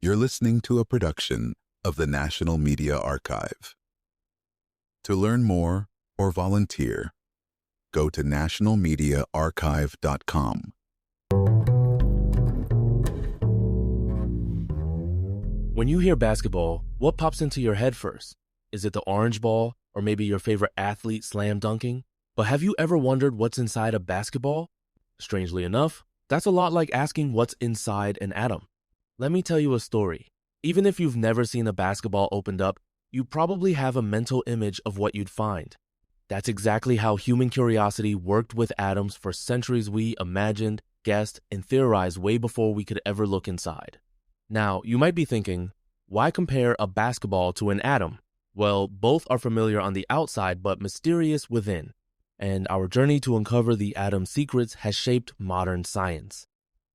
You're listening to a production of the National Media Archive. To learn more or volunteer, go to nationalmediaarchive.com. When you hear basketball, what pops into your head first? Is it the orange ball, or maybe your favorite athlete slam dunking? But have you ever wondered what's inside a basketball? Strangely enough, that's a lot like asking what's inside an atom. Let me tell you a story. Even if you've never seen a basketball opened up, you probably have a mental image of what you'd find. That's exactly how human curiosity worked with atoms for centuries. We imagined, guessed, and theorized way before we could ever look inside. Now, you might be thinking, why compare a basketball to an atom? Well, both are familiar on the outside but mysterious within. And our journey to uncover the atom's secrets has shaped modern science.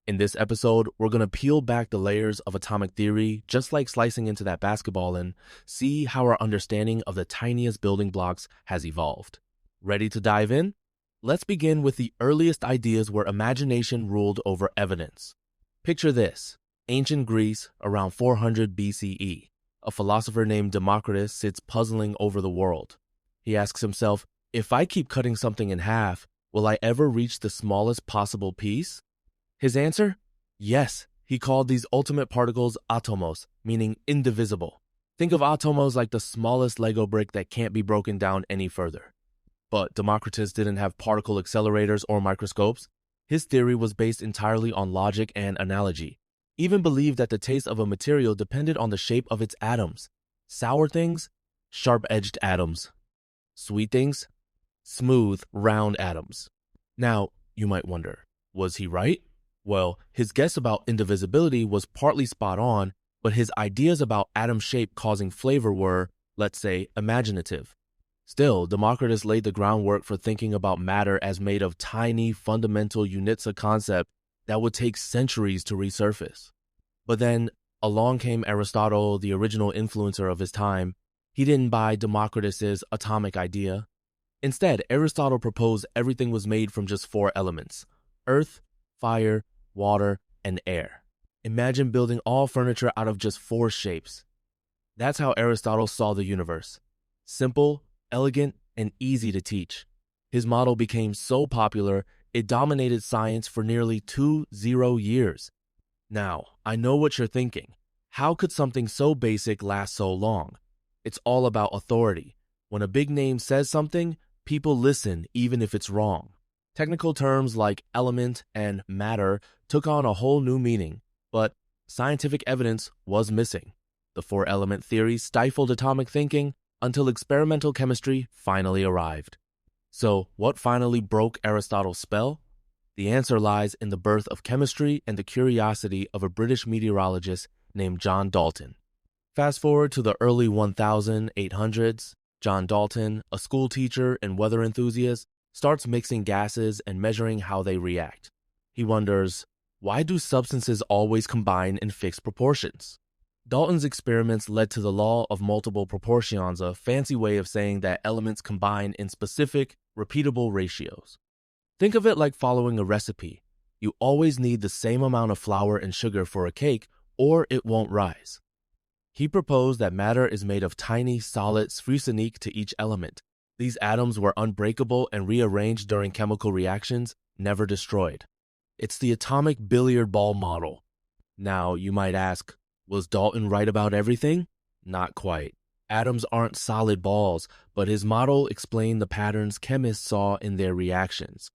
In this episode, we're going to peel back the layers of atomic theory, just like slicing into that basketball, and see how our understanding of the tiniest building blocks has evolved. Ready to dive in? Let's begin with the earliest ideas where imagination ruled over evidence. Picture this. Ancient Greece, around 400 BCE. A philosopher named Democritus sits puzzling over the world. He asks himself, if I keep cutting something in half, will I ever reach the smallest possible piece? His answer? Yes. He called these ultimate particles atomos, meaning indivisible. Think of atomos like the smallest Lego brick that can't be broken down any further. But Democritus didn't have particle accelerators or microscopes. His theory was based entirely on logic and analogy. Even believed that the taste of a material depended on the shape of its atoms. Sour things? Sharp-edged atoms. Sweet things? Smooth, round atoms. Now, you might wonder, was he right? Well, his guess about indivisibility was partly spot on, but his ideas about atom shape causing flavor were, let's say, imaginative. Still, Democritus laid the groundwork for thinking about matter as made of tiny, fundamental units, a concept that would take centuries to resurface. But then, along came Aristotle, the original influencer of his time. He didn't buy Democritus's atomic idea. Instead, Aristotle proposed everything was made from just 4 elements: earth, fire, water, and air. Imagine building all furniture out of just 4 shapes. That's how Aristotle saw the universe. Simple, elegant, and easy to teach. His model became so popular, it dominated science for nearly 20 years. Now, I know what you're thinking. How could something so basic last so long? It's all about authority. When a big name says something, people listen even if it's wrong. Technical terms like element and matter took on a whole new meaning, but scientific evidence was missing. The 4-element theory stifled atomic thinking until experimental chemistry finally arrived. So, what finally broke Aristotle's spell? The answer lies in the birth of chemistry and the curiosity of a British meteorologist named John Dalton. Fast forward to the early 1800s, John Dalton, a school teacher and weather enthusiast, starts mixing gases and measuring how they react. He wonders, why do substances always combine in fixed proportions? Dalton's experiments led to the law of multiple proportions, a fancy way of saying that elements combine in specific, repeatable ratios. Think of it like following a recipe. You always need the same amount of flour and sugar for a cake, or it won't rise. He proposed that matter is made of tiny, solid spheres unique to each element. These atoms were unbreakable and rearranged during chemical reactions, never destroyed. It's the atomic billiard ball model. Now, you might ask, was Dalton right about everything? Not quite. Atoms aren't solid balls, but his model explained the patterns chemists saw in their reactions.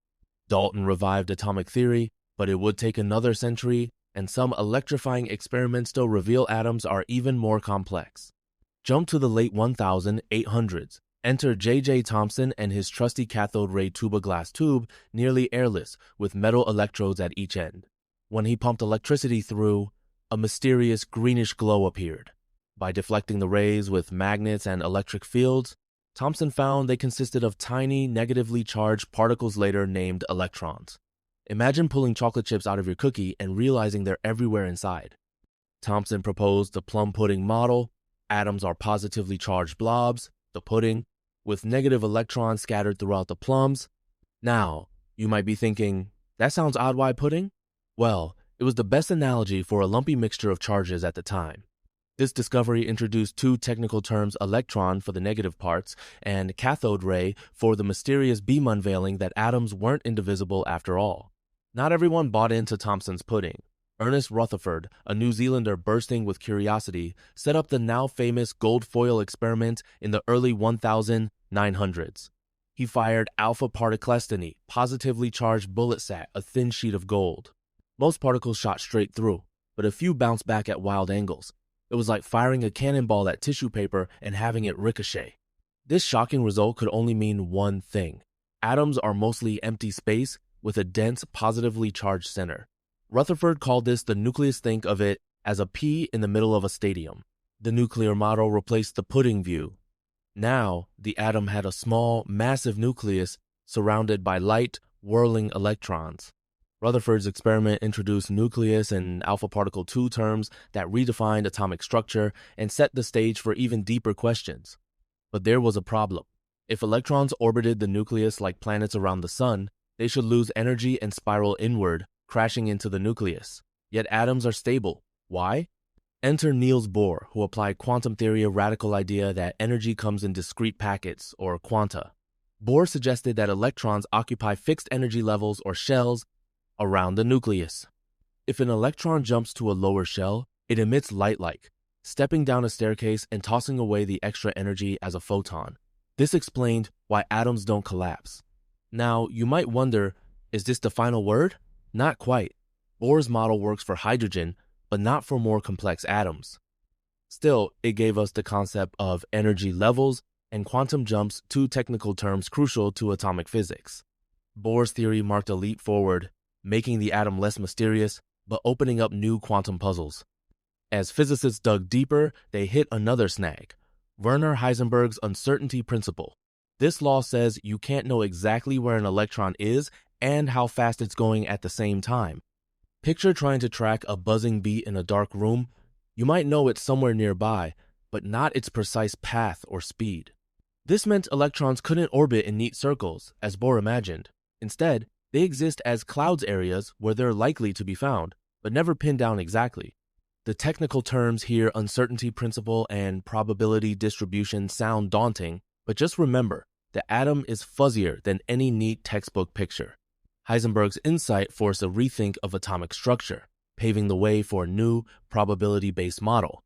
Dalton revived atomic theory, but it would take another century, and some electrifying experiments still reveal atoms are even more complex. Jump to the late 1800s. Enter J.J. Thomson and his trusty cathode ray tuba glass tube, nearly airless, with metal electrodes at each end. When he pumped electricity through, a mysterious greenish glow appeared. By deflecting the rays with magnets and electric fields, Thomson found they consisted of tiny, negatively charged particles later named electrons. Imagine pulling chocolate chips out of your cookie and realizing they're everywhere inside. Thomson proposed the plum pudding model. Atoms are positively charged blobs, the pudding, with negative electrons scattered throughout the plums. Now, you might be thinking, that sounds odd, why pudding? Well, It was the best analogy for a lumpy mixture of charges at the time. This discovery introduced two technical terms, electron for the negative parts and cathode ray for the mysterious beam unveiling that atoms weren't indivisible after all. Not everyone bought into Thomson's pudding. Ernest Rutherford, a New Zealander bursting with curiosity, set up the now famous gold foil experiment in the early 1900s. He fired alpha particlestony, positively charged bullet sat, a thin sheet of gold. Most particles shot straight through, but a few bounced back at wild angles. It was like firing a cannonball at tissue paper and having it ricochet. This shocking result could only mean one thing. Atoms are mostly empty space with a dense, positively charged center. Rutherford called this the nucleus. Think of it as a pea in the middle of a stadium. The nuclear model replaced the pudding view. Now, the atom had a small, massive nucleus surrounded by light, whirling electrons. Rutherford's experiment introduced nucleus and alpha particle 2 terms that redefined atomic structure and set the stage for even deeper questions. But there was a problem. If electrons orbited the nucleus like planets around the sun, they should lose energy and spiral inward, crashing into the nucleus. Yet atoms are stable. Why? Enter Niels Bohr, who applied quantum theory, a radical idea that energy comes in discrete packets, or quanta. Bohr suggested that electrons occupy fixed energy levels or shells around the nucleus. If an electron jumps to a lower shell, it emits light-like, stepping down a staircase and tossing away the extra energy as a photon. This explained why atoms don't collapse. Now, you might wonder, is this the final word? Not quite. Bohr's model works for hydrogen, but not for more complex atoms. Still, it gave us the concept of energy levels and quantum jumps, two technical terms crucial to atomic physics. Bohr's theory marked a leap forward, making the atom less mysterious, but opening up new quantum puzzles. As physicists dug deeper, they hit another snag: Werner Heisenberg's uncertainty principle. This law says you can't know exactly where an electron is and how fast it's going at the same time. Picture trying to track a buzzing bee in a dark room. You might know it's somewhere nearby, but not its precise path or speed. This meant electrons couldn't orbit in neat circles, as Bohr imagined. Instead, they exist as clouds areas where they're likely to be found, but never pinned down exactly. The technical terms here, uncertainty principle and probability distribution, sound daunting, but just remember, the atom is fuzzier than any neat textbook picture. Heisenberg's insight forced a rethink of atomic structure, paving the way for a new, probability-based model.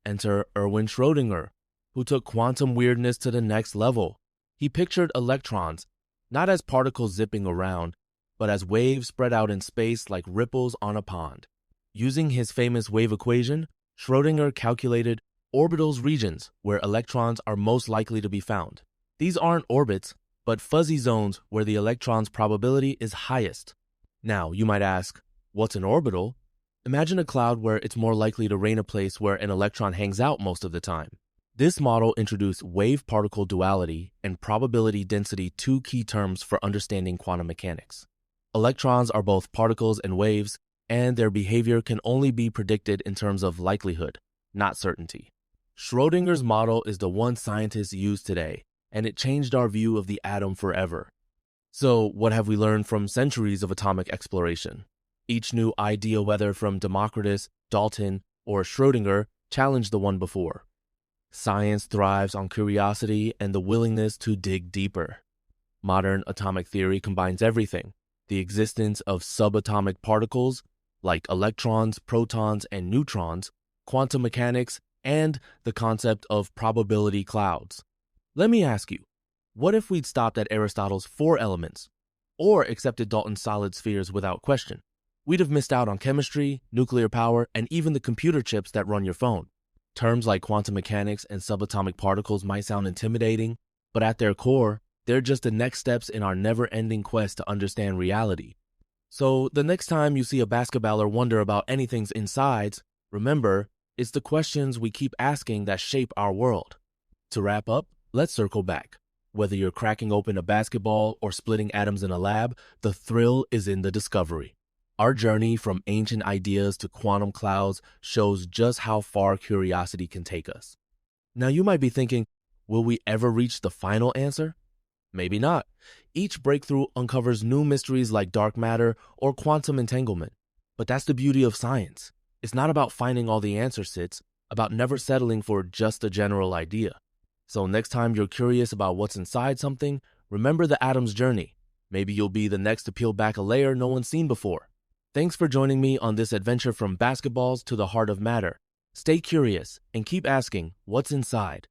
Enter Erwin Schrödinger, who took quantum weirdness to the next level. He pictured electrons not as particles zipping around, but as waves spread out in space like ripples on a pond. Using his famous wave equation, Schrödinger calculated orbitals, regions where electrons are most likely to be found. These aren't orbits, but fuzzy zones where the electron's probability is highest. Now, you might ask, what's an orbital? Imagine a cloud where it's more likely to rain a place where an electron hangs out most of the time. This model introduced wave-particle duality and probability density, two key terms for understanding quantum mechanics. Electrons are both particles and waves, and their behavior can only be predicted in terms of likelihood, not certainty. Schrödinger's model is the one scientists use today, and it changed our view of the atom forever. So, what have we learned from centuries of atomic exploration? Each new idea, whether from Democritus, Dalton, or Schrödinger, challenged the one before. Science thrives on curiosity and the willingness to dig deeper. Modern atomic theory combines everything: the existence of subatomic particles, like electrons, protons, and neutrons, quantum mechanics, and the concept of probability clouds. Let me ask you, what if we'd stopped at Aristotle's 4 elements, or accepted Dalton's solid spheres without question? We'd have missed out on chemistry, nuclear power, and even the computer chips that run your phone. Terms like quantum mechanics and subatomic particles might sound intimidating, but at their core, they're just the next steps in our never-ending quest to understand reality. So the next time you see a basketballer wonder about anything's insides, remember, it's the questions we keep asking that shape our world. To wrap up, let's circle back. Whether you're cracking open a basketball or splitting atoms in a lab, the thrill is in the discovery. Our journey from ancient ideas to quantum clouds shows just how far curiosity can take us. Now you might be thinking, will we ever reach the final answer? Maybe not. Each breakthrough uncovers new mysteries like dark matter or quantum entanglement. But that's the beauty of science. It's not about finding all the answers, it's about never settling for just a general idea. So next time you're curious about what's inside something, remember the atom's journey. Maybe you'll be the next to peel back a layer no one's seen before. Thanks for joining me on this adventure from basketballs to the heart of matter. Stay curious and keep asking what's inside.